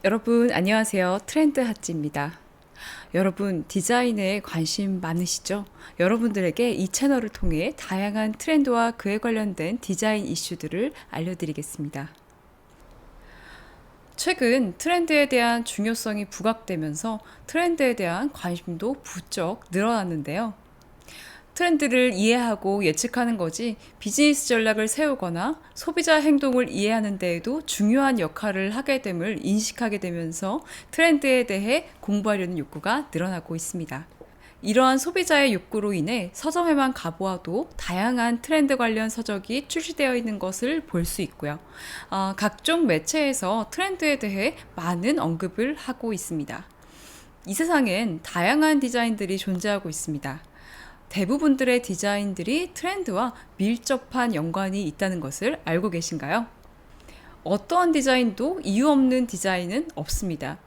여러분 안녕하세요. 트렌드 핫지입니다. 여러분 디자인에 관심 많으시죠? 여러분들에게 이 채널을 통해 다양한 트렌드와 그에 관련된 디자인 이슈들을 알려드리겠습니다. 최근 트렌드에 대한 중요성이 부각되면서 트렌드에 대한 관심도 부쩍 늘어났는데요. 트렌드를 이해하고 예측하는 것이 비즈니스 전략을 세우거나 소비자 행동을 이해하는 데에도 중요한 역할을 하게 됨을 인식하게 되면서 트렌드에 대해 공부하려는 욕구가 늘어나고 있습니다. 이러한 소비자의 욕구로 인해 서점에만 가보아도 다양한 트렌드 관련 서적이 출시되어 있는 것을 볼 수 있고요. 각종 매체에서 트렌드에 대해 많은 언급을 하고 있습니다. 이 세상엔 다양한 디자인들이 존재하고 있습니다. 대부분들의 디자인들이 트렌드와 밀접한 연관이 있다는 것을 알고 계신가요? 어떠한 디자인도 이유 없는 디자인은 없습니다.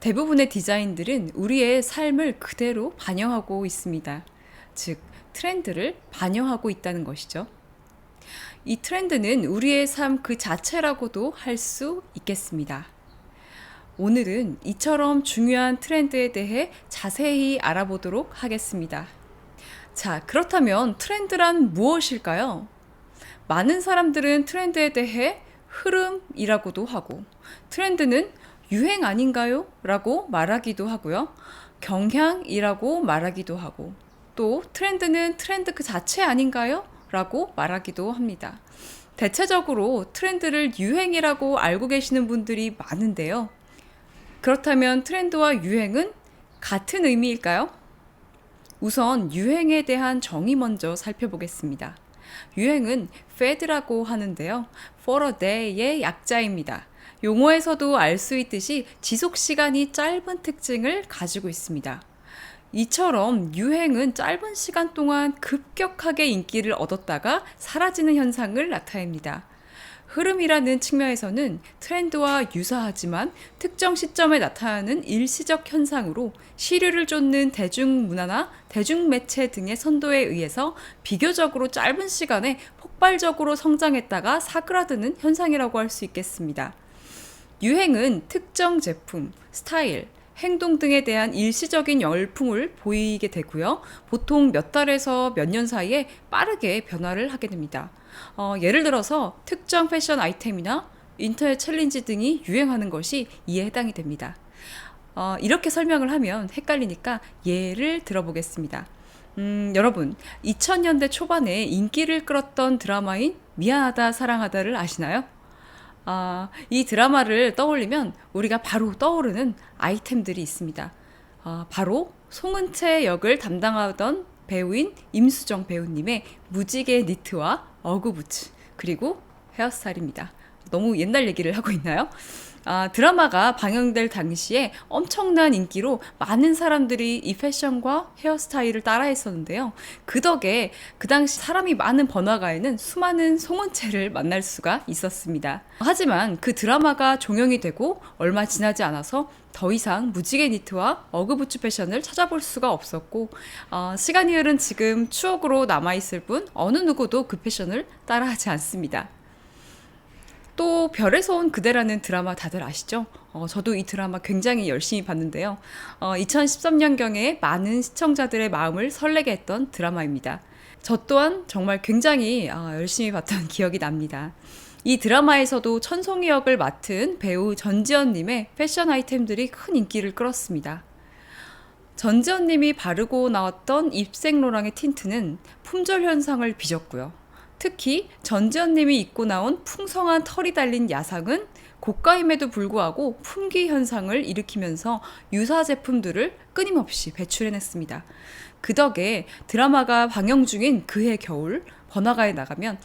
대부분의 디자인들은 우리의 삶을 그대로 반영하고 있습니다. 즉, 트렌드를 반영하고 있다는 것이죠. 이 트렌드는 우리의 삶 그 자체라고도 할 수 있겠습니다. 오늘은 이처럼 중요한 트렌드에 대해 자세히 알아보도록 하겠습니다. 자, 그렇다면 트렌드란 무엇일까요? 많은 사람들은 트렌드에 대해 흐름이라고도 하고, 트렌드는 유행 아닌가요? 라고 말하기도 하고요. 경향이라고 말하기도 하고, 또 트렌드는 트렌드 그 자체 아닌가요? 라고 말하기도 합니다. 대체적으로 트렌드를 유행이라고 알고 계시는 분들이 많은데요. 그렇다면 트렌드와 유행은 같은 의미일까요? 우선 유행에 대한 정의 먼저 살펴보겠습니다. 유행은 fad라고 하는데요. for a day의 약자입니다. 용어에서도 알 수 있듯이 지속 시간이 짧은 특징을 가지고 있습니다. 이처럼 유행은 짧은 시간 동안 급격하게 인기를 얻었다가 사라지는 현상을 나타냅니다. 흐름이라는 측면에서는 트렌드와 유사하지만 특정 시점에 나타나는 일시적 현상으로 시류를 쫓는 대중문화나 대중매체 등의 선도에 의해서 비교적으로 짧은 시간에 폭발적으로 성장했다가 사그라드는 현상이라고 할 수 있겠습니다. 유행은 특정 제품, 스타일, 행동 등에 대한 일시적인 열풍을 보이게 되고요. 보통 몇 달에서 몇 년 사이에 빠르게 변화를 하게 됩니다. 예를 들어서 특정 패션 아이템이나 인터넷 챌린지 등이 유행하는 것이 이에 해당이 됩니다. 이렇게 설명을 하면 헷갈리니까 예를 들어보겠습니다. 여러분, 2000년대 초반에 인기를 끌었던 드라마인 미안하다 사랑하다를 아시나요? 이 드라마를 떠올리면 우리가 바로 떠오르는 아이템들이 있습니다. 바로 송은채 역을 담당하던 배우인 임수정 배우님의 무지개 니트와 어구부츠, 그리고 헤어스타일입니다. 너무 옛날 얘기를 하고 있나요? 드라마가 방영될 당시에 엄청난 인기로 많은 사람들이 이 패션과 헤어스타일을 따라 했었는데요. 그 덕에 그 당시 사람이 많은 번화가에는 수많은 송은채를 만날 수가 있었습니다. 하지만 그 드라마가 종영이 되고 얼마 지나지 않아서 더 이상 무지개 니트와 어그부츠 패션을 찾아볼 수가 없었고, 시간이 흐른 지금 추억으로 남아있을 뿐 어느 누구도 그 패션을 따라하지 않습니다. 또 별에서 온 그대라는 드라마 다들 아시죠? 저도 이 드라마 굉장히 열심히 봤는데요. 2013년경에 많은 시청자들의 마음을 설레게 했던 드라마입니다. 저 또한 정말 굉장히 열심히 봤던 기억이 납니다. 이 드라마에서도 천송이 역을 맡은 배우 전지현님의 패션 아이템들이 큰 인기를 끌었습니다. 전지현님이 바르고 나왔던 입생로랑의 틴트는 품절 현상을 빚었고요. 특히 전지현님이 입고 나온 풍성한 털이 달린 야상은 고가임에도 불구하고 품귀 현상을 일으키면서 유사 제품들을 끊임없이 배출해냈습니다. 그 덕에 드라마가 방영 중인 그해 겨울 번화가에 나가면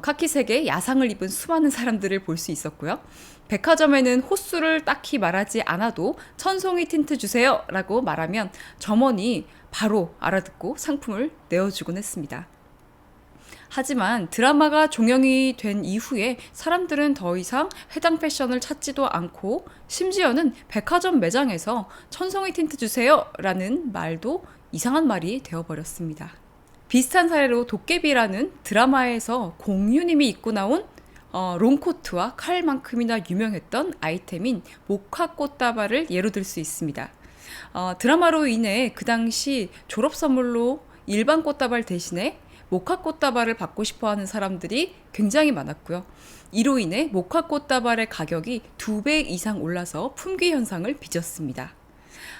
카키색의 야상을 입은 수많은 사람들을 볼 수 있었고요. 백화점에는 호수를 딱히 말하지 않아도 천송이 틴트 주세요 라고 말하면 점원이 바로 알아듣고 상품을 내어주곤 했습니다. 하지만 드라마가 종영이 된 이후에 사람들은 더 이상 해당 패션을 찾지도 않고, 심지어는 백화점 매장에서 천송이 틴트 주세요 라는 말도 이상한 말이 되어버렸습니다. 비슷한 사례로 도깨비라는 드라마에서 공유님이 입고 나온 롱코트와 칼만큼이나 유명했던 아이템인 모카 꽃다발을 예로 들 수 있습니다. 드라마로 인해 그 당시 졸업 선물로 일반 꽃다발 대신에 모카 꽃다발을 받고 싶어 하는 사람들이 굉장히 많았고요. 이로 인해 모카 꽃다발의 가격이 2배 이상 올라서 품귀 현상을 빚었습니다.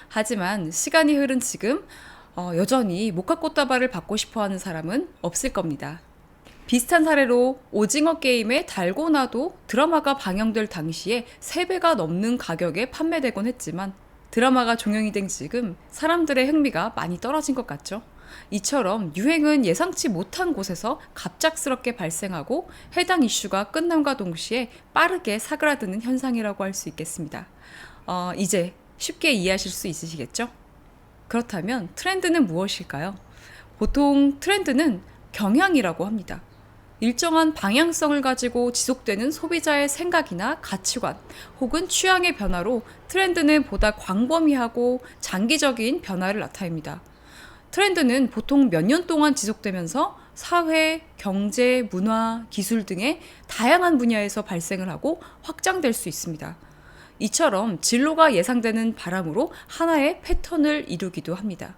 하지만 시간이 흐른 지금 여전히 모카 꽃다발을 받고 싶어 하는 사람은 없을 겁니다. 비슷한 사례로 오징어 게임의 달고나도 드라마가 방영될 당시에 3배가 넘는 가격에 판매되곤 했지만 드라마가 종영이 된 지금 사람들의 흥미가 많이 떨어진 것 같죠. 이처럼 유행은 예상치 못한 곳에서 갑작스럽게 발생하고 해당 이슈가 끝남과 동시에 빠르게 사그라드는 현상이라고 할 수 있겠습니다. 이제 쉽게 이해하실 수 있으시겠죠? 그렇다면 트렌드는 무엇일까요? 보통 트렌드는 경향이라고 합니다. 일정한 방향성을 가지고 지속되는 소비자의 생각이나 가치관 혹은 취향의 변화로 트렌드는 보다 광범위하고 장기적인 변화를 나타냅니다. 트렌드는 보통 몇 년 동안 지속되면서 사회, 경제, 문화, 기술 등의 다양한 분야에서 발생을 하고 확장될 수 있습니다. 이처럼 진로가 예상되는 바람으로 하나의 패턴을 이루기도 합니다.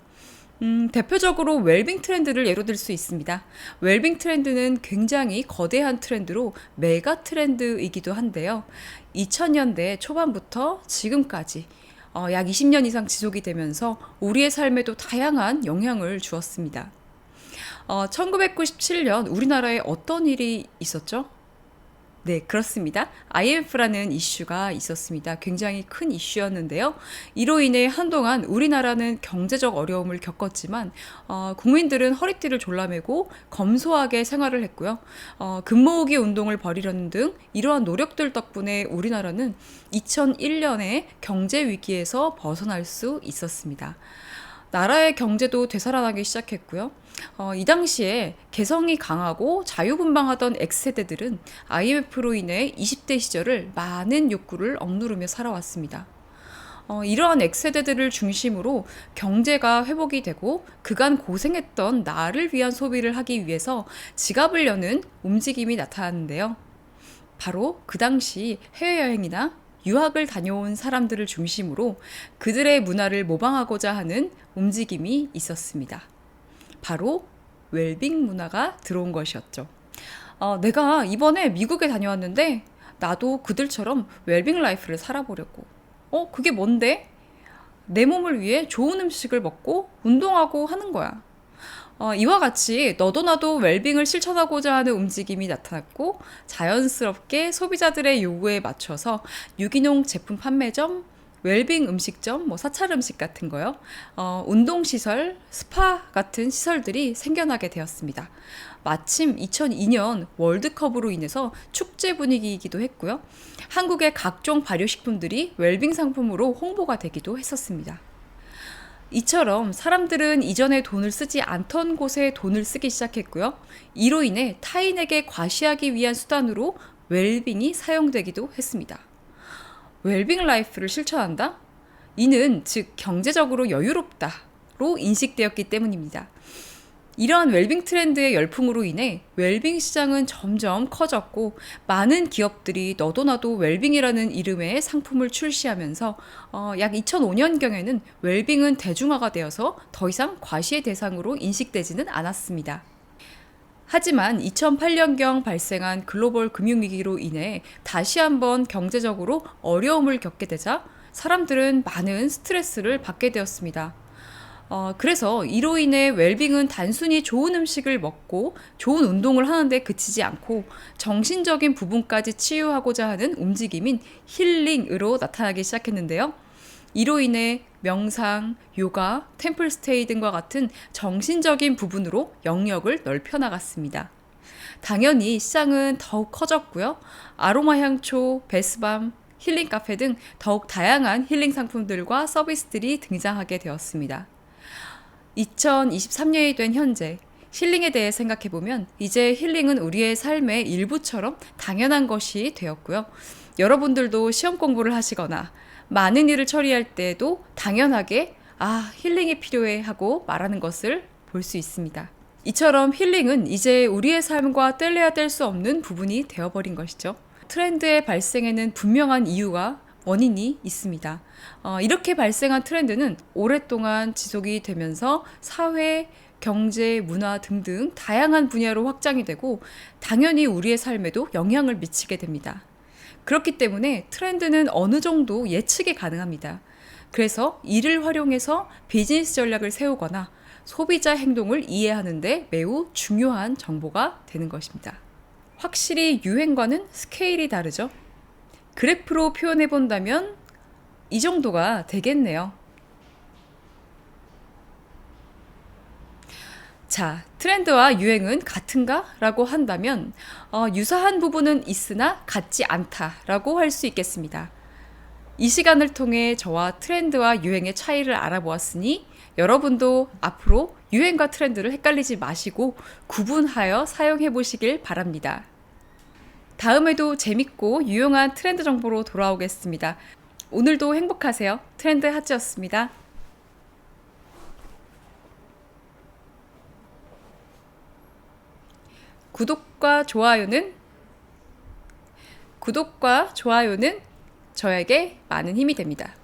대표적으로 웰빙 트렌드를 예로 들 수 있습니다. 웰빙 트렌드는 굉장히 거대한 트렌드로 메가 트렌드이기도 한데요. 2000년대 초반부터 지금까지 약 20년 이상 지속이 되면서 우리의 삶에도 다양한 영향을 주었습니다. 1997년 우리나라에 어떤 일이 있었죠? 네, 그렇습니다. IMF라는 이슈가 있었습니다. 굉장히 큰 이슈였는데요. 이로 인해 한동안 우리나라는 경제적 어려움을 겪었지만 국민들은 허리띠를 졸라매고 검소하게 생활을 했고요. 금모으기 운동을 벌이려는 등 이러한 노력들 덕분에 우리나라는 2001년에 경제 위기에서 벗어날 수 있었습니다. 나라의 경제도 되살아나기 시작했고요. 이 당시에 개성이 강하고 자유분방하던 X세대들은 IMF로 인해 20대 시절을 많은 욕구를 억누르며 살아왔습니다. 이러한 X세대들을 중심으로 경제가 회복이 되고 그간 고생했던 나를 위한 소비를 하기 위해서 지갑을 여는 움직임이 나타났는데요. 바로 그 당시 해외여행이나 유학을 다녀온 사람들을 중심으로 그들의 문화를 모방하고자 하는 움직임이 있었습니다. 바로 웰빙 문화가 들어온 것이었죠. 내가 이번에 미국에 다녀왔는데 나도 그들처럼 웰빙 라이프를 살아보려고. 그게 뭔데? 내 몸을 위해 좋은 음식을 먹고 운동하고 하는 거야. 이와 같이 너도 나도 웰빙을 실천하고자 하는 움직임이 나타났고 자연스럽게 소비자들의 요구에 맞춰서 유기농 제품 판매점, 웰빙 음식점, 사찰 음식 같은 거요. 운동시설, 스파 같은 시설들이 생겨나게 되었습니다. 마침 2002년 월드컵으로 인해서 축제 분위기이기도 했고요. 한국의 각종 발효식품들이 웰빙 상품으로 홍보가 되기도 했었습니다. 이처럼 사람들은 이전에 돈을 쓰지 않던 곳에 돈을 쓰기 시작했고요. 이로 인해 타인에게 과시하기 위한 수단으로 웰빙이 사용되기도 했습니다. 웰빙 라이프를 실천한다? 이는 즉 경제적으로 여유롭다로 인식되었기 때문입니다. 이러한 웰빙 트렌드의 열풍으로 인해 웰빙 시장은 점점 커졌고 많은 기업들이 너도 나도 웰빙이라는 이름의 상품을 출시하면서 약 2005년경에는 웰빙은 대중화가 되어서 더 이상 과시의 대상으로 인식되지는 않았습니다. 하지만 2008년경 발생한 글로벌 금융위기로 인해 다시 한번 경제적으로 어려움을 겪게 되자 사람들은 많은 스트레스를 받게 되었습니다. 그래서 이로 인해 웰빙은 단순히 좋은 음식을 먹고 좋은 운동을 하는데 그치지 않고 정신적인 부분까지 치유하고자 하는 움직임인 힐링으로 나타나기 시작했는데요. 이로 인해 명상, 요가, 템플스테이 등과 같은 정신적인 부분으로 영역을 넓혀나갔습니다. 당연히 시장은 더욱 커졌고요. 아로마 향초, 베스밤, 힐링 카페 등 더욱 다양한 힐링 상품들과 서비스들이 등장하게 되었습니다. 2023년이 된 현재 힐링에 대해 생각해보면 이제 힐링은 우리의 삶의 일부처럼 당연한 것이 되었고요. 여러분들도 시험 공부를 하시거나 많은 일을 처리할 때에도 당연하게 힐링이 필요해 하고 말하는 것을 볼 수 있습니다. 이처럼 힐링은 이제 우리의 삶과 뗄래야 뗄 수 없는 부분이 되어버린 것이죠. 트렌드의 발생에는 분명한 이유가 원인이 있습니다. 이렇게 발생한 트렌드는 오랫동안 지속이 되면서 사회, 경제, 문화 등등 다양한 분야로 확장이 되고 당연히 우리의 삶에도 영향을 미치게 됩니다. 그렇기 때문에 트렌드는 어느 정도 예측이 가능합니다. 그래서 이를 활용해서 비즈니스 전략을 세우거나 소비자 행동을 이해하는 데 매우 중요한 정보가 되는 것입니다. 확실히 유행과는 스케일이 다르죠. 그래프로 표현해 본다면 이 정도가 되겠네요. 자, 트렌드와 유행은 같은가? 라고 한다면 유사한 부분은 있으나 같지 않다 라고 할 수 있겠습니다. 이 시간을 통해 저와 트렌드와 유행의 차이를 알아보았으니 여러분도 앞으로 유행과 트렌드를 헷갈리지 마시고 구분하여 사용해 보시길 바랍니다. 다음에도 재밌고 유용한 트렌드 정보로 돌아오겠습니다. 오늘도 행복하세요. 트렌드 하츠였습니다. 구독과 좋아요는 저에게 많은 힘이 됩니다.